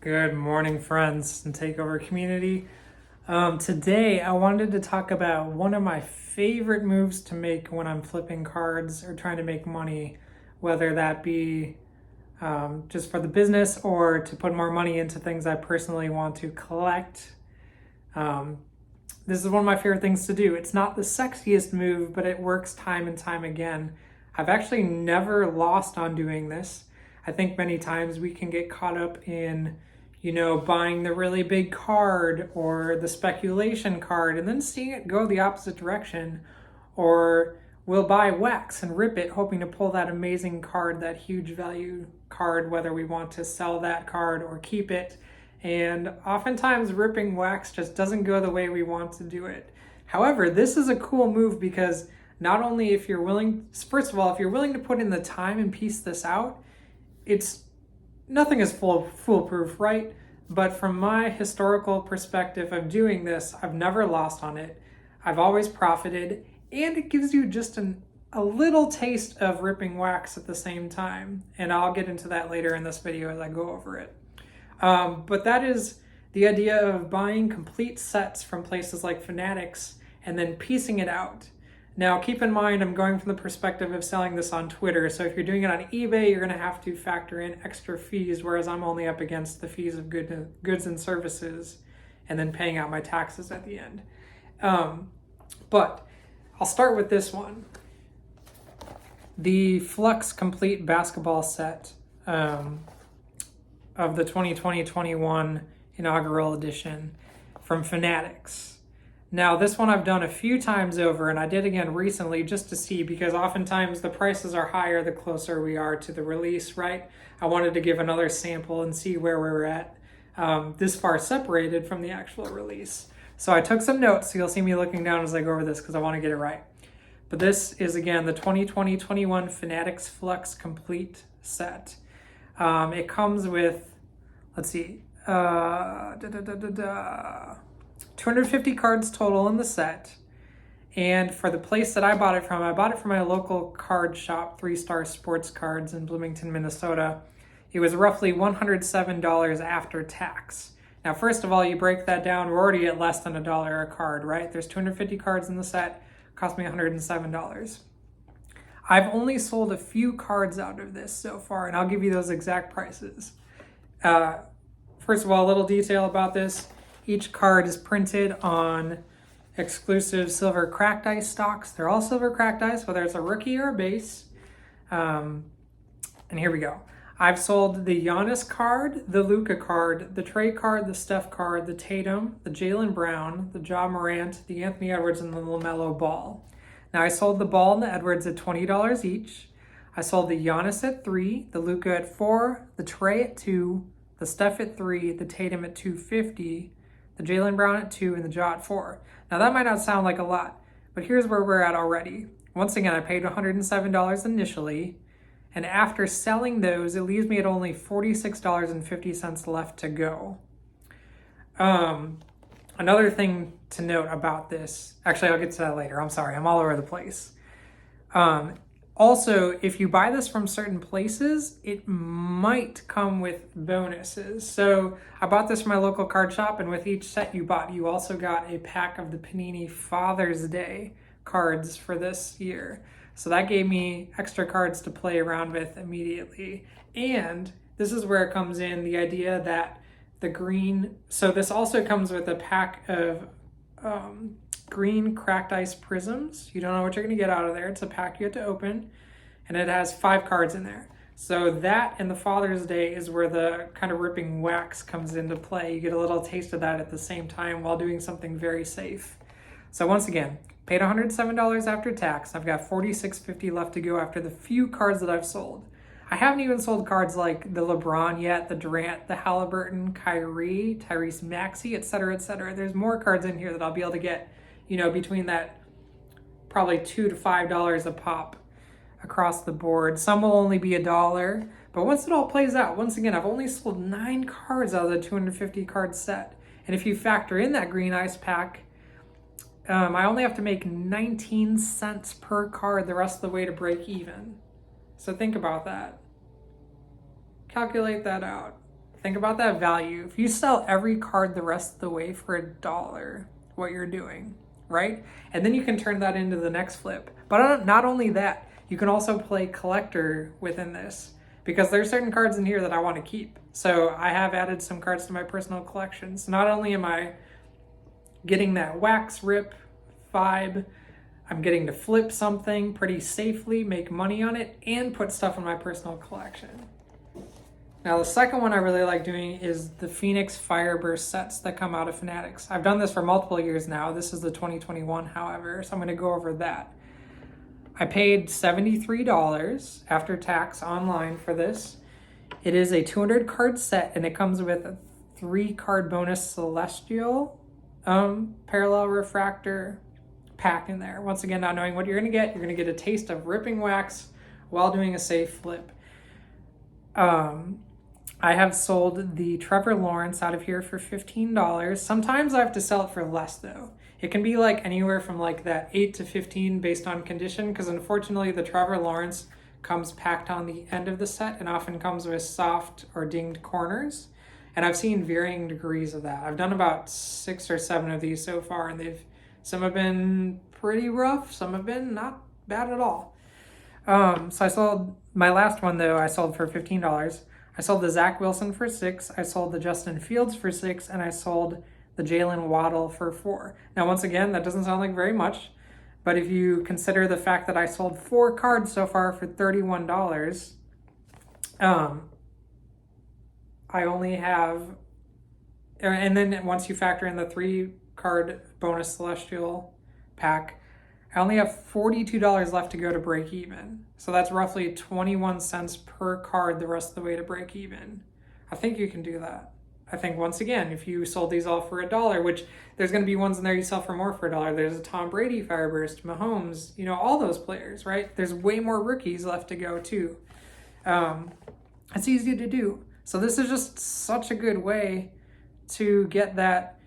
Good morning, friends and Takeover community. Today, I wanted to talk about one of my favorite moves to make when I'm flipping cards or trying to make money, whether that be just for the business or to put more money into things I personally want to collect. This is one of my favorite things to do. It's not the sexiest move, but it works time and time again. I've actually never lost on doing this. I think many times we can get caught up in buying the really big card or the speculation card and then seeing it go the opposite direction. Or we'll buy wax and rip it, hoping to pull that amazing card, that huge value card, whether we want to sell that card or keep it. And oftentimes ripping wax just doesn't go the way we want to do it. However, this is a cool move because not only if you're willing, first of all, if you're willing to put in the time and piece this out, nothing is foolproof, right? But from my historical perspective of doing this, I've never lost on it. I've always profited, and it gives you just a little taste of ripping wax at the same time. And I'll get into that later in this video as I go over it. But that is the idea of buying complete sets from places like Fanatics and then piecing it out. Now, keep in mind, I'm going from the perspective of selling this on Twitter. So if you're doing it on eBay, you're going to have to factor in extra fees, whereas I'm only up against the fees of goods and services and then paying out my taxes at the end. But I'll start with this one. The Flux Complete Basketball Set of the 2020-21 inaugural edition from Fanatics. Now, this one I've done a few times over, and I did again recently just to see, because oftentimes the prices are higher the closer we are to the release, right? I wanted to give another sample and see where we're at this far separated from the actual release. So I took some notes, so you'll see me looking down as I go over this because I want to get it right. But this is, again, the 2020-21 Fanatics Flux Complete Set. It comes with, let's see, 250 cards total in the set. And for the place that I bought it from my local card shop, 3 Star Sports Cards in Bloomington, Minnesota. It was roughly $107 after tax. Now, first of all, you break that down, we're already at less than $1 a card, right? There's 250 cards in the set, cost me $107. I've only sold a few cards out of this so far, and I'll give you those exact prices. First of all, a little detail about this. Each card is printed on exclusive silver cracked ice stocks. They're all silver cracked ice, whether it's a rookie or a base. And here we go. I've sold the Giannis card, the Luka card, the Trey card, the Steph card, the Tatum, the Jaylen Brown, the Ja Morant, the Anthony Edwards, and the LaMelo Ball. Now, I sold the Ball and the Edwards at $20 each. I sold the Giannis at $3, the Luka at $4, the Trey at $2, the Steph at $3, the Tatum at $2.50, the Jaylen Brown at $2, and the Ja at $4. Now, that might not sound like a lot, but here's where we're at already. Once again, I paid $107 initially, and after selling those, it leaves me at only $46.50 left to go. Another thing to note about this, actually, I'll get to that later. I'm sorry, I'm all over the place. Also, if you buy this from certain places, it might come with bonuses. So I bought this from my local card shop, and with each set you bought, you also got a pack of the Panini Father's Day cards for this year. So that gave me extra cards to play around with immediately. And this is where it comes in, the idea that the green, so this also comes with a pack of green cracked ice prisms. You don't know what you're going to get out of there. It's a pack you have to open, and it has 5 cards in there. So that and the Father's Day is where the kind of ripping wax comes into play. You get a little taste of that at the same time while doing something very safe. So once again, paid $107 after tax. I've got $46.50 left to go after the few cards that I've sold. I haven't even sold cards like the LeBron yet, the Durant, the Halliburton, Kyrie, Tyrese Maxey, etc., etc. There's more cards in here that I'll be able to get, between that probably $2 to $5 a pop across the board. Some will only be $1, but once it all plays out, once again, I've only sold 9 cards out of the 250 card set. And if you factor in that green ice pack, I only have to make 19 cents per card the rest of the way to break even. So think about that. Calculate that out. Think about that value. If you sell every card the rest of the way for $1, what you're doing, right? And then you can turn that into the next flip. But not only that, you can also play collector within this, because there's certain cards in here that I want to keep. So I have added some cards to my personal collection. So not only am I getting that wax rip vibe, I'm getting to flip something pretty safely, make money on it, and put stuff in my personal collection. Now, the second one I really like doing is the Phoenix Fireburst sets that come out of Fanatics. I've done this for multiple years now. This is the 2021, however, so I'm going to go over that. I paid $73 after tax online for this. It is a 200 card set, and it comes with a 3-card bonus Celestial Parallel Refractor pack in there. Once again, not knowing what you're going to get a taste of ripping wax while doing a safe flip. I have sold the Trevor Lawrence out of here for $15. Sometimes I have to sell it for less though. It can be like anywhere from like that 8 to 15 based on condition, because unfortunately the Trevor Lawrence comes packed on the end of the set and often comes with soft or dinged corners. And I've seen varying degrees of that. I've done about 6 or 7 of these so far, and some have been pretty rough, some have been not bad at all. So I sold my last one though, I sold for $15. I sold the Zach Wilson for $6, I sold the Justin Fields for $6, and I sold the Jalen Waddle for $4. Now, once again, that doesn't sound like very much, but if you consider the fact that I sold 4 cards so far for $31, I only have, and then once you factor in the 3-card bonus Celestial pack, I only have $42 left to go to break even. So that's roughly 21 cents per card the rest of the way to break even. I think you can do that. I think, once again, if you sold these all for $1, which there's going to be ones in there you sell for more for $1. There's a Tom Brady Fireburst, Mahomes, all those players, right? There's way more rookies left to go too. It's easy to do. So this is just such a good way to get that,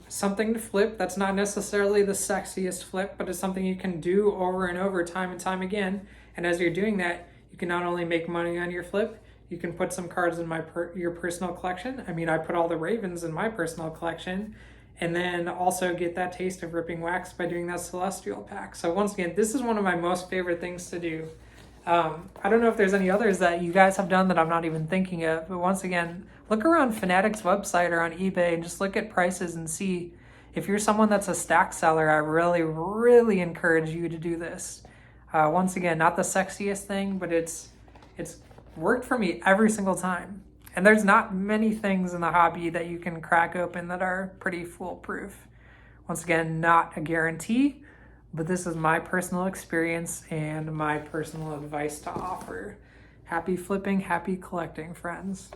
something to flip that's not necessarily the sexiest flip, but it's something you can do over and over, time and time again. And as you're doing that, you can not only make money on your flip, you can put some cards in your personal collection. I mean, I put all the Ravens in my personal collection, and then also get that taste of ripping wax by doing that Celestial pack. So once again, this is one of my most favorite things to do. I don't know if there's any others that you guys have done that I'm not even thinking of, but once again, look around Fanatics website or on eBay and just look at prices and see. If you're someone that's a stack seller, I really, really encourage you to do this. Once again, not the sexiest thing, but it's worked for me every single time. And there's not many things in the hobby that you can crack open that are pretty foolproof. Once again, not a guarantee, but this is my personal experience and my personal advice to offer. Happy flipping, happy collecting, friends.